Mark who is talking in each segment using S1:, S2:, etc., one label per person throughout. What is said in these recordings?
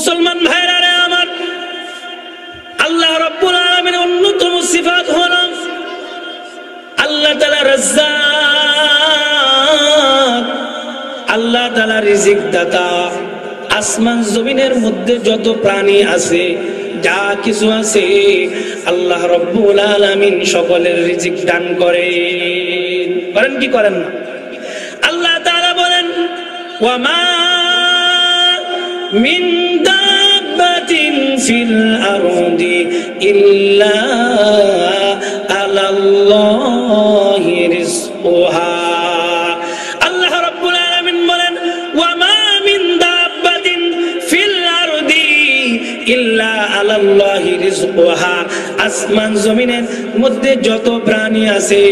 S1: মুসলমান ভাইরা রে আমার, আল্লাহ রাব্বুল আলামিনের অন্যতম সিফাত হলো আল্লাহ তাআলা রাজ্জাক, আল্লাহ তাআলা রিজিক দাতা। আসমান জমিনের মধ্যে যত প্রাণী আছে, যা কিছু আছে, আল্লাহ রাব্বুল আলামিন সকলের রিজিক দান করেন। করেন কি করেন না? আল্লাহ তাআলা বলেন, ওয়া মা মিন দাব্বাতিন ফিল আরদি ইল্লা আলাল্লাহি রিজকুহা। আল্লাহ রাব্বুল আলামিন বলেন, ওয়া মা মিন দাব্বাতিন ফিল আরদি ইল্লা আলাল্লাহি রিজকুহা। আসমান জমিনের মধ্যে যত প্রাণী আছে,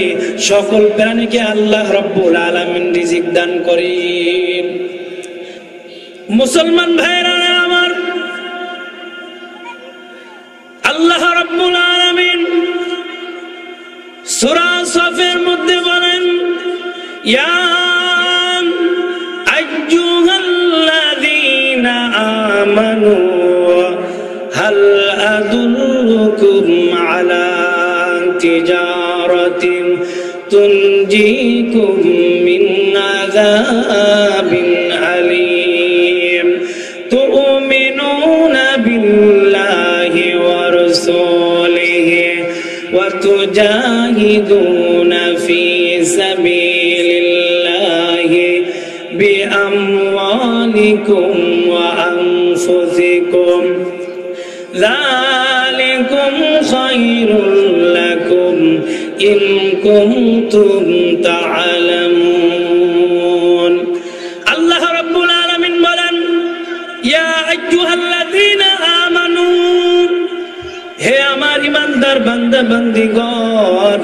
S1: সকল প্রাণীকে আল্লাহ রাব্বুল আলামিন রিজিক দান করেন। মুসলমান ভাইরা আমার, আল্লাহ রাব্বুল আলামিন সূরা সফের মধ্যে বলেন, ইয়া আইয়ুহাল্লাযীনা আমানু হাল আদুল্লুকুম আলা তিজারাতিন তুনজিকুম মিন আযাবিন আলীম তু'মিনুনা বিল্লাহি ওয়া রাসূলিহি ওয়া তুজাহিদুনা ফি সাবিলিল্লাহি বিআমওয়ালিকুম ওয়া আনফুসিকুম যালিকুম খায়রুল লাকুম ইন কুনতুম তা'লামুন। আল্লাহ রাব্বুল আলামিন বলেন, ইয়া আইয়ুহাল্লাযীনা আমানু, হে আমার ইমানদার বান্দা বান্দীগণ,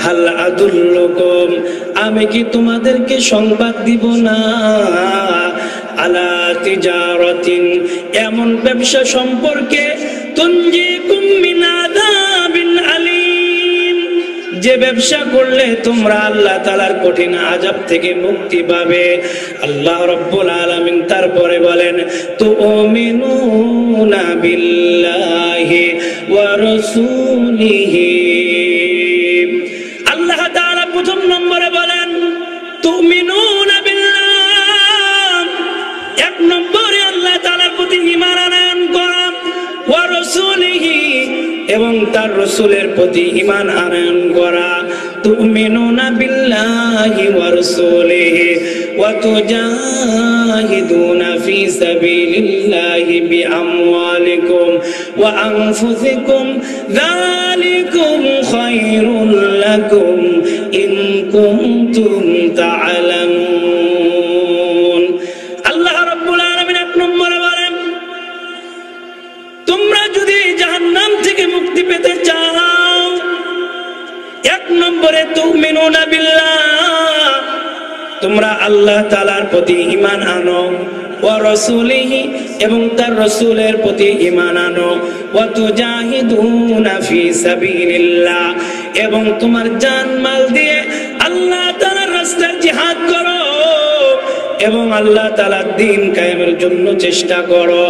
S1: হাল আদুল্লুকুম, আমি কি তোমাদেরকে সংবাদ দিব না, আলা তিজারাতিন, এমন ব্যবসা সম্পর্কে, তুনজিকুম মিন আযাবিন আলীম, যে ব্যবসা করলে তোমরা আল্লাহ তাআলার কঠিন আযাব থেকে মুক্তি পাবে। আল্লাহ রাব্বুল আলামিন তারপরে বলেন, তু'মিনুনা বিল্লাহি ওয়া রাসূলিহি। আল্লাহ তাআলা প্রথম নম্বরে বলেন তু'মিনুনা বিল্লাহ, এক নম্বরে আল্লাহ তাআলার প্রতি ঈমান আনয়ন করা, ওয়া রাসূলিহি, এবং তার রাসূলের প্রতি ঈমান আনয়ন করা। তু'মিনুনা বিল্লাহি ওয়া রাসূলিহি ওয়া তুজাহিদুনা ফি সাবিলিল্লাহি বিআমওয়ালিকুম ওয়া আনফুসিকুম যালিকুম খায়রুল লাকুম ইন কুনতুম তা'লামুন। আল্লাহ রাব্বুল আলামিন এক নম্বরে বলেন, তোমরা যদি জাহান্নাম থেকে মুক্তি পেতে চাও, এক নম্বরে তু'মিনুনা বিল্লাহ, তোমরা আল্লাহ তাআলার প্রতি ঈমান আনো, ওয়া রাসূলিহি, এবং তার রাসূলের প্রতি ঈমান আনো, ওয়া তুজাহিদুনা ফি সাবিলিল্লাহ, এবং তোমার জান মাল দিয়ে আল্লাহ তাআলার রাস্তায় জিহাদ করো, এবং আল্লাহ তাআলার দ্বীন কায়েমের জন্য চেষ্টা করো।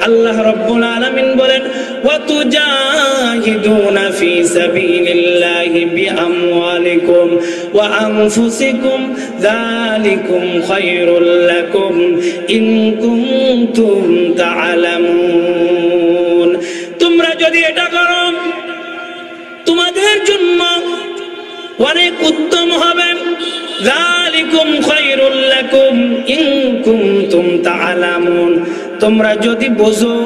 S1: আল্লাহ রাব্বুল আলামিন বলেন, ওয়া তুজাহিদুনা ফি সাবিলিল্লাহি বিআমওয়ালিকুম ওয়া আনফুসিকুম যালিকুম খায়রুল লাকুম ইন কুনতুম তা'লামুন। তোমরা যদি এটা করো, তোমাদের জন্য অনেক উত্তম হবে। যালিকুম খায়রুল লাকুম ইন কুনতুম তা'লামুন, তোমরা যদি বোঝো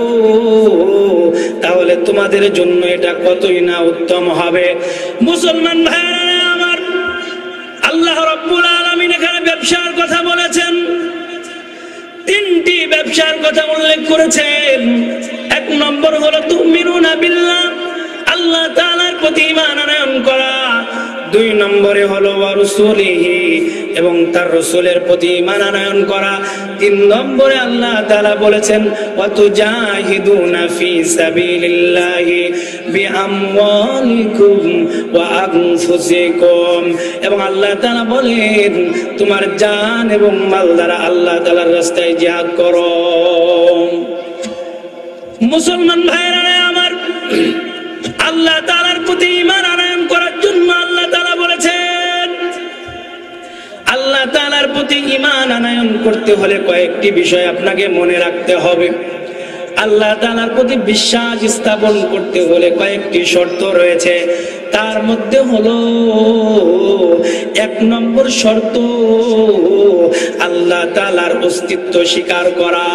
S1: তাহলে তোমাদের জন্য এটা কতই না উত্তম হবে। মুসলমান ভাইরা আমার, আল্লাহ রাব্বুল আলামিন এখানে ব্যবসার কথা বলেছেন, তিনটি ব্যবসার কথা উল্লেখ করেছেন। এক নম্বর হলো তু'মিনুনা বিল্লাহ, আল্লাহ তাআলার প্রতি ঈমান আনয়ন করা। দুই নম্বরে হলো ওয়া রাসূলিহি, এবং তার রাসূলের প্রতি ঈমান আনয়ন করা। তিন নম্বরে আল্লাহ তাআলা বলেছেন ওয়া তুজাহিদুনা ফি সাবিলিল্লাহি বিআমওয়ালিকুম ওয়া আনফুসিকুম, এবং আল্লাহ তাআলা বলেন তোমার জান এবং মাল দ্বারা আল্লাহ তাআলার রাস্তায় জিহাদ করো। মুসলমান ভাইরা আমার, আল্লাহ তাআলার প্রতি ঈমান আনয়ন করার জন্য আল্লাহ তাআলা বলেছেন, আল্লাহ তাআলার প্রতি ঈমান আনয়ন করতে হলে কয়েকটি বিষয় আপনাকে মনে রাখতে হবে। আল্লাহ তাআলার প্রতি বিশ্বাস স্থাপন করতে হলে কয়েকটি শর্ত রয়েছে। তার মধ্যে হলো 1 নম্বর শর্ত আল্লাহ তাআলার অস্তিত্ব স্বীকার করা।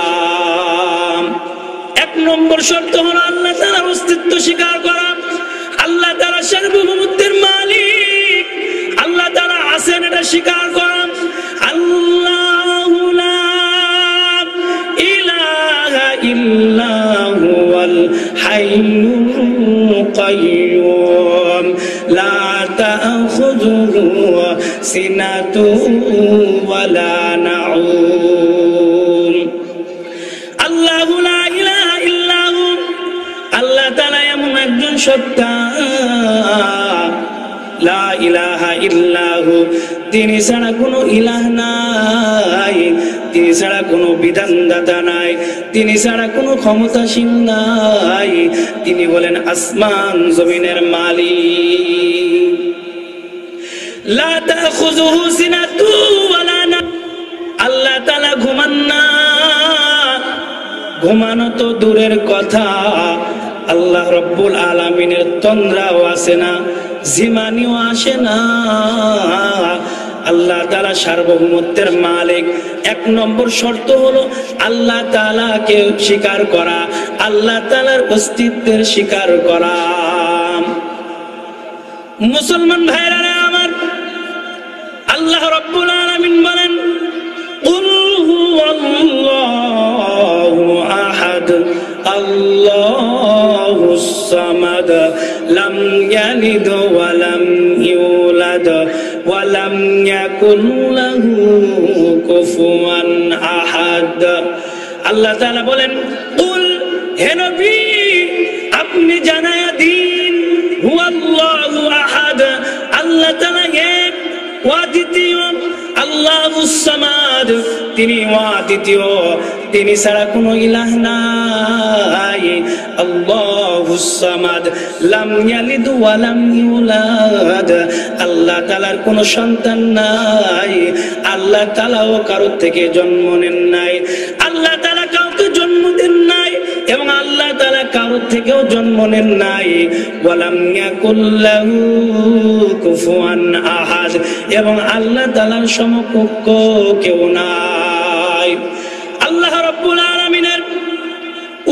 S1: 1 নম্বর শর্ত হলো আল্লাহ তাআলার অস্তিত্ব স্বীকার করা। আল্লাহ তাআলা সার্বভৌমত্বের মালিক, আল্লাহ তাআলা আছেন এটা স্বীকার করা। আল্লাহু লা ইলাহা ইল্লা হুয়াল হাইয়ুল কাইয়্যুম লা তা'খুযুহু সিনাতুন ওয়ালা নাউম। আল্লাহু লা ইলাহা ইল্লা হু, আল্লাহ তাআলা এমন একজন সত্তা, লা ইলাহা ইল্লাহু, তিনি ছাড়া কোনো ইলাহ নাই, তিনি ছাড়া কোনো বিধানদাতা নাই, তিনি ছাড়া কোনো ক্ষমতাশীল নাই। তিনি হলেন আসমান জমিনের মালিক। লা তাখুযুহু সিনাতু ওয়ালা নাওম, আল্লাহ তাআলা ঘুমান না। ঘুমানো তো দূরের কথা, আল্লাহ রব্বুল আলামিনের তন্দ্রাও আসে না, জিমানিও আসে না। আল্লাহ তাআলা সার্বভৌমত্বের মালিক। 1 নম্বর শর্ত হলো আল্লাহ তাআলাকে স্বীকার করা, আল্লাহ তাআলার অস্তিত্বের স্বীকার করা। মুসলমান ভাইরা আমার, আল্লাহ রব্বুল আলামিন বলেন, কুল হুয়াল্লাহু আহাদ আল্লাহুস সামাদ লাম ইয়ালিদ ওয়া লাম ইউলাদ ওয়া লাম ইয়াকুল লাহু কুফুয়ান আহাদ। আল্লাহ তাআলা বলেন, কুল, হে নবী আপনি জানায়া দিন, হুয়াল্লাহু আহাদ, আল্লাহ তাআলা এক, অদ্বিতীয়, আল্লাহুস সামাদ, তিনি অদ্বিতীয়, তিনি ছাড়া কোনো ইলাহ নাই। আল্লাহুস সামাদ লাম ইয়ালিদ ওয়া লাম ইউলাদ, আল্লাহ তাআলার কোনো সন্তান নাই, আল্লাহ তাআলাও কারোর থেকে জন্ম নেন নাই, আল্লাহ তাআলা কাউকে জন্ম দেন নাই এবং আল্লাহ তাআলা কারোর থেকেও জন্ম নেন নাই। ওয়া লাম ইয়াকুল লাহু কুফুয়ান আহাদ, এবং আল্লাহ তাআলার সমকক্ষ কেউ নাই। আল্লাহ রাব্বুল আলামিনের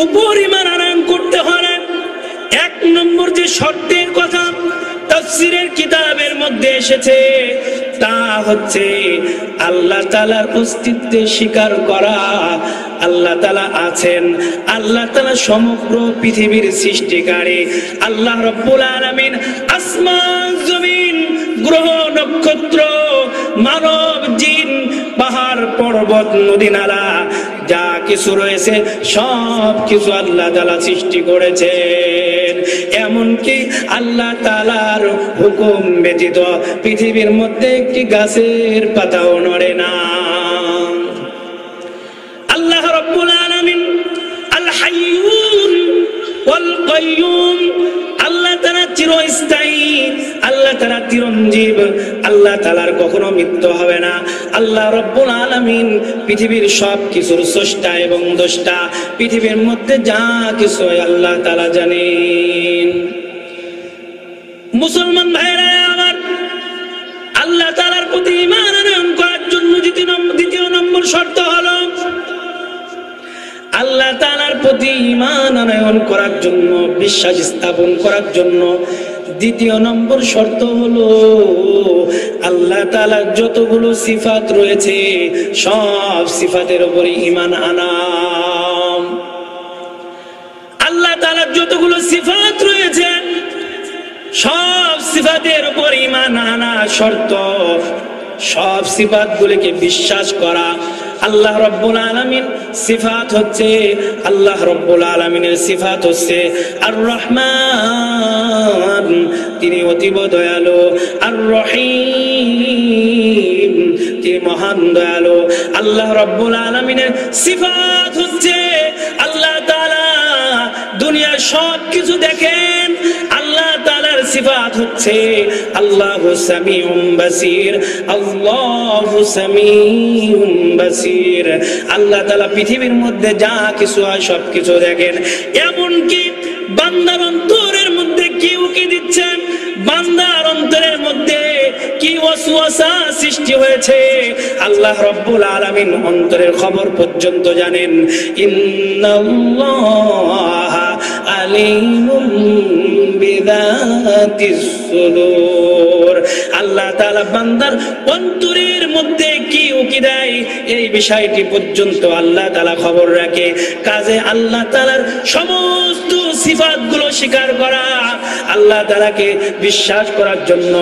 S1: উপর ঈমান আনয়ন করতে হলে 1 নম্বর যে শর্তের কথা তাফসীরের কিতাবের মধ্যে এসেছে তা হচ্ছে আল্লাহ তাআলার অস্তিত্ব স্বীকার করা। আল্লাহ তাআলা আছেন, আল্লাহ তাআলা সমগ্র পৃথিবীর সৃষ্টিকারী। আল্লাহ রাব্বুল আলামিন আসমান জমিন গ্রহ নক্ষত্র মানব জিন পাহাড় পর্বত নদী নালা যা কিছু রয়েছে সব কিছু আল্লাহ তাআলা সৃষ্টি করেছেন। এমনকি আল্লাহ তাআলার হুকুম ব্যতীত পৃথিবীর মধ্যে একটি গাছের পাতাও নড়ে না। আল্লাহ রাব্বুল আলামিন আল হাইয়ুন ওয়াল কাইয়্যুম, আল্লাহ তাআলা চিরস্থায়ী, আল্লাহ তাআলা চিরঞ্জীব, আল্লাহ তাআলার কখনো মৃত্যু হবে না। আল্লাহ রাব্বুল আলামিন পৃথিবীর সব কিছুর স্রষ্টা এবং দ্রষ্টা, পৃথিবীর মধ্যে যা কিছু আল্লাহ তাআলা জানেন। মুসলমান ভাইরা আমার, আল্লাহ তাআলার প্রতি ঈমান আনয়ন করার জন্য দ্বিতীয় নম্বর শর্ত হলো আল্লাহ তাআলার প্রতি ঈমান আনয়ন করার জন্য, বিশ্বাস স্থাপন করার জন্য দ্বিতীয় নম্বর শর্ত হলো আল্লাহ তাআলার যতগুলো সিফাত রয়েছে সব সিফাতের উপরে ঈমান আনা। আল্লাহ তাআলার যতগুলো সিফাত রয়েছে সব সিফাতের উপর ঈমান আনা শর্ত, সব সিফাতগুলোকে বিশ্বাস করা। আল্লাহ রাব্বুল আলামিন সিফাত হচ্ছে, আল্লাহ রাব্বুল আলামিনের সিফাত হচ্ছে আর রহমান, তিনি অতীব দয়ালু, আর রহিম, তিনি মহান দয়ালু। আল্লাহ রাব্বুল আলামিনের সিফাত হচ্ছে আল্লাহ তাআলা সবকিছু দেখেন। আল্লাহ তাআলার সিফাত হচ্ছে আল্লাহু সামিউম বাসীর, আল্লাহু সামিউম বাসীর। আল্লাহ তাআলা পৃথিবীর মধ্যে যা কিছু হয় সবকিছু দেখেন। এমনকি বান্দার অন্তরের মধ্যে কি উকি দিচ্ছেন, বান্দার অন্তরের মধ্যে কি ওয়াসওয়াসা সৃষ্টি হয়েছে, আল্লাহ রাব্বুল আলামিন অন্তরের খবর পর্যন্ত জানেন। ইন্নাল্লাহা আলিমুম বিযাতিস সুদূর। আল্লাহ তাআলা বান্দার অন্তরের মধ্যে কি উকি দেয় এই বিষয়টি পর্যন্ত আল্লাহ তাআলা খবর রাখে। কাজে আল্লাহ তাআলার সমস্ত সিফাতগুলো স্বীকার করা, আল্লাহ তাআলাকে বিশ্বাস করার জন্য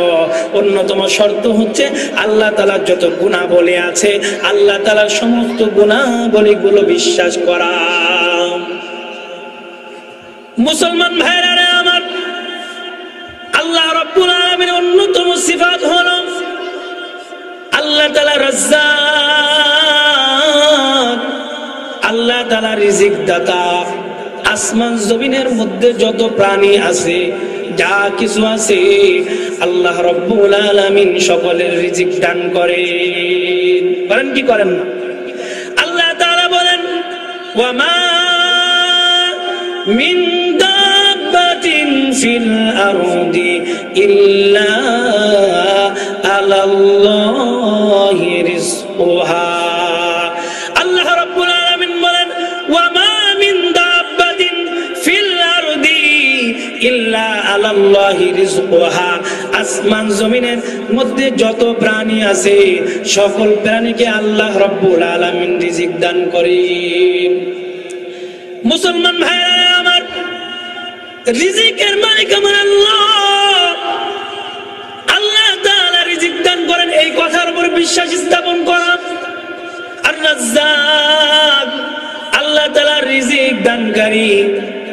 S1: অন্যতম শর্ত হচ্ছে আল্লাহ তাআলার যত গুণাবলী আছে আল্লাহ তাআলার সমস্ত গুণাবলীগুলো বিশ্বাস করা। মুসলমান ভাইরা আমার, আল্লাহ রাব্বুল আলামিনের অন্যতম সিফাত হলো আল্লাহ তাআলা রাজ্জাক। আল্লাহ তাআলা রিজিক দাতা। আসমান জমিনের মধ্যে যত প্রাণী আছে, যা কিছু আছে, আল্লাহ রাব্বুল আলামিন সকলের রিজিক দান করেন। করেন কি করেন না? আল্লাহ তাআলা বলেন ওয়া মা মিন দাব্বাতিন ফিল আরদি ইল্লা আলাল্লাহি রিজকুহা। আল্লাহ রাব্বুল আলামিন বলেন ওয়া মা মিন দাব্বাতিন ফিল আরদি ইল্লা আলাল্লাহি রিজকুহা। আসমান জমিনের মধ্যে যত প্রাণী আছে সকল প্রাণীকে আল্লাহ রাব্বুল আলামিন রিজিক দান করেন। মুসলমান ভাইরা আমার, রিজিকের মালিক আমার আল্লাহ। আল্লাহ তাআলা রিজিক দান করেন, এই কথার উপর বিশ্বাস স্থাপন করা। আর রাজ্জাক, আল্লাহ তাআলা রিজিক দানকারী,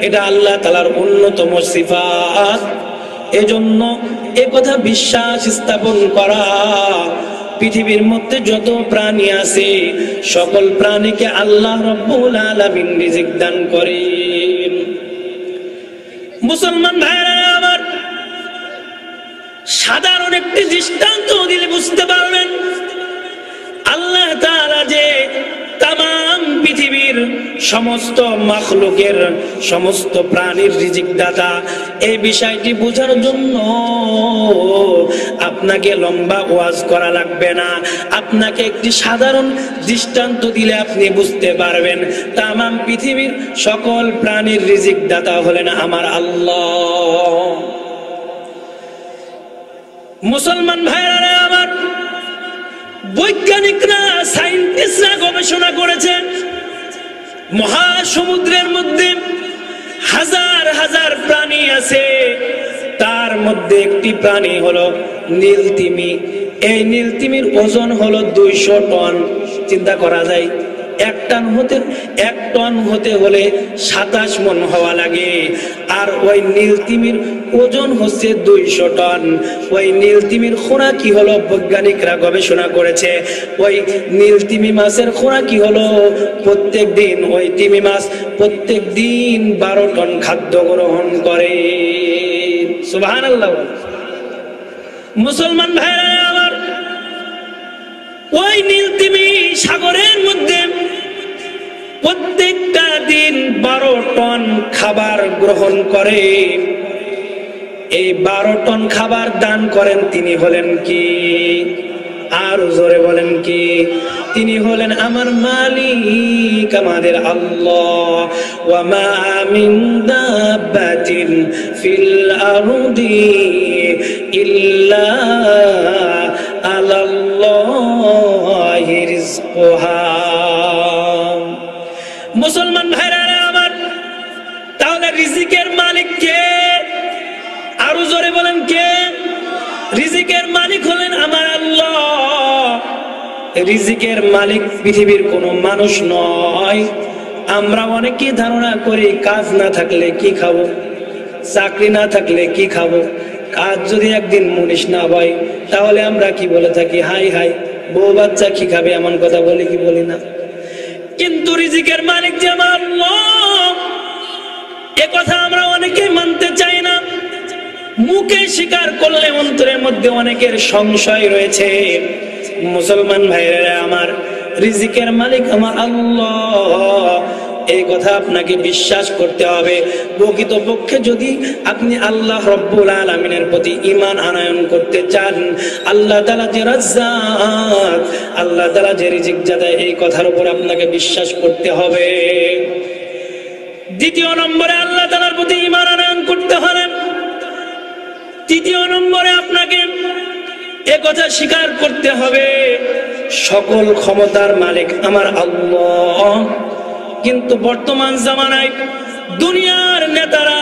S1: এটা আল্লাহ তাআলার অন্যতম সিফাত। এজন্য এই কথা বিশ্বাস স্থাপন করা, পৃথিবীর মধ্যে যত প্রাণী আছে সকল প্রাণীকে আল্লাহ রাব্বুল আলামিন রিজিক দান করেন। মুসলমান ভাইরা আমার, সাধারণ একটি দৃষ্টান্ত দিলে বুঝতে পারবেন আল্লাহ তাআলা যে তামাম পৃথিবীর সমস্ত মাখলুকের, সমস্ত প্রাণীর রিজিক দাতা। এই বিষয়টি বোঝার জন্য আপনাকে লম্বা ওয়াজ করা লাগবে না, আপনাকে একটি সাধারণ দৃষ্টান্ত দিলে আপনি বুঝতে পারবেন তামাম পৃথিবীর সকল প্রাণীর রিজিক দাতা হলেন আমার আল্লাহ। মুসলমান ভাইরা আমার, বৈজ্ঞানিকরা, সায়েন্টিস্টরা গবেষণা করেছেন মহাসমুদ্রের মধ্যে হাজার হাজার প্রাণী আছে, তার মধ্যে একটি প্রাণী হলো নীলতিমি। এই নীলতিমির ওজন হলো 200 টন। চিন্তা করা যায়, এক টন হতে হলে 27 মণ হওয়া লাগে। আর ওই নীলতিমির ওজন হচ্ছে 200 টন। ওই নীলতিমির খোরাকি হলো, বৈজ্ঞানিকরা গবেষণা করেছে, ওই নীলতিমি মাছের খোরাকি হলো প্রত্যেক দিন, ওই তিমি মাছ প্রত্যেক দিন 12 টন খাদ্য গ্রহণ করে। সুবহানাল্লাহ। মুসলমান ভাইরা আমার, ওই নীলতিমি সাগরের মধ্যে প্রত্যেকটা দিন 12 টন খাবার গ্রহণ করে। এই 12 টন খাবার দান করেন তিনি হলেন কি? আর জোরে বলেন কি? তিনি হলেন আমার মালিক, আমাদের আল্লাহ। ওয়া মা মিন দাব্বাতিন ফিল আরদি ইল্লা আলাল্লাহি রিজকুহা। মুসলমান ভাইরা আমার, তাহলে রিজিকের মালিক কে? আরো জোরে বলেন কে? রিজিকের মালিক হলেন আমার আল্লাহ। রিজিকের মালিক পৃথিবীর কোনো মানুষ নয়। আমরা অনেকেই ধারণা করি কাজ না থাকলে কি খাবো, চাকরি না থাকলে কি খাবো। কাজ যদি একদিন মুনিশ না হয় তাহলে আমরা কি বলে থাকি? হাই হাই, বউ বাচ্চা কি খাবে, এমন কথা বলি কি বলি না? কিন্তু রিজিকের মালিক যে আমার আল্লাহ, এ কথা আমরা অনেকেই মানতে চাই না, মুখে স্বীকার করলে অন্তরের মধ্যে অনেকের সংশয় রয়েছে। মুসলমান ভাইরা আমার, রিজিকের মালিক আমার আল্লাহ, এই কথা আপনাকে বিশ্বাস করতে হবে। প্রকৃতপক্ষে যদি আপনি আল্লাহ রব্বুল আলামিনের প্রতি ঈমান আনয়ন করতে চান, আল্লাহ তাআলা যে রাজ্জাক, আল্লাহ তাআলা যে রিজিক দাতা, এই কথার উপর আপনাকে বিশ্বাস করতে হবে। দ্বিতীয় নম্বরে আল্লাহ তাআলার প্রতি ঈমান আনয়ন করতে হবে। তৃতীয় নম্বরে আপনাকে এ কথা স্বীকার করতে হবে, সকল ক্ষমতার মালিক আমার আল্লাহ। কিন্তু বর্তমান জামানায় দুনিয়ার নেতারা,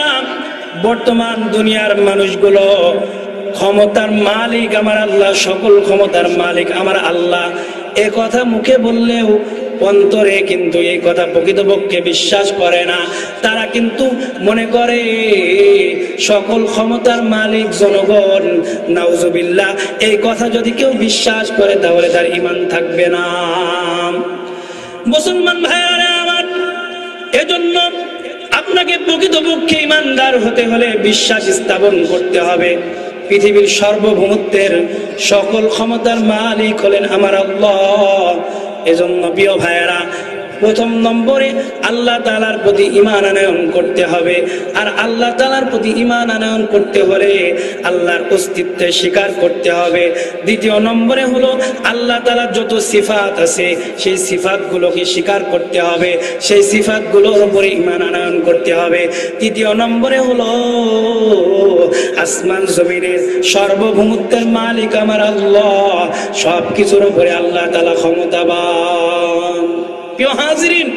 S1: বর্তমান দুনিয়ার মানুষগুলো ক্ষমতার মালিক আমার আল্লাহ, সকল ক্ষমতার মালিক আমার আল্লাহ, এ কথা মুখে বললেও অন্তরে কিন্তু এই কথা প্রকৃতপক্ষে বিশ্বাস করে না। তারা কিন্তু মনে করে সকল ক্ষমতার মালিক জনগণ। নাউজুবিল্লাহ, এই কথা যদি কেউ বিশ্বাস করে তাহলে তার ঈমান থাকবে না। মুসলমান ভাইরা আমার, এজন্য আপনাকে প্রকৃতপক্ষে ঈমানদার হতে হলে বিশ্বাস স্থাপন করতে হবে পৃথিবীর সার্বভৌমত্বের সকল ক্ষমতার মালিক হলেন আমার আল্লাহ। এজন্য প্রিয় ভাইয়েরা, প্রথম নম্বরে আল্লাহ তাআলার প্রতি ঈমান আনয়ন করতে হবে। আর আল্লাহ তাআলার প্রতি ঈমান আনয়ন করতে হলে আল্লাহর অস্তিত্বে স্বীকার করতে হবে। দ্বিতীয় নম্বরে হলো আল্লাহ তাআলার যত সিফাত আছে সেই সিফাতগুলোকে স্বীকার করতে হবে, সেই সিফাতগুলোর উপরে ঈমান আনয়ন করতে হবে। তৃতীয় নম্বরে হলো আসমান জমিনের সার্বভৌমত্বের মালিক আমার আল্লাহ, সব কিছুর উপরে আল্লাহ তাআলা ক্ষমতাবান। প্রিয় হাজিরিন,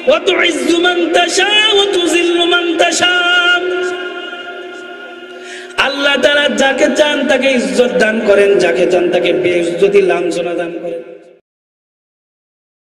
S1: ওয়া তুইজ্জু মান তাশা ওয়া তুযিল্লু মান তাশা, আল্লাহ তাআলা যাকে চান তাকে ইজ্জত দান করেন, যাকে চান তাকে বেইজ্জতি লাঞ্ছনা দান করেন।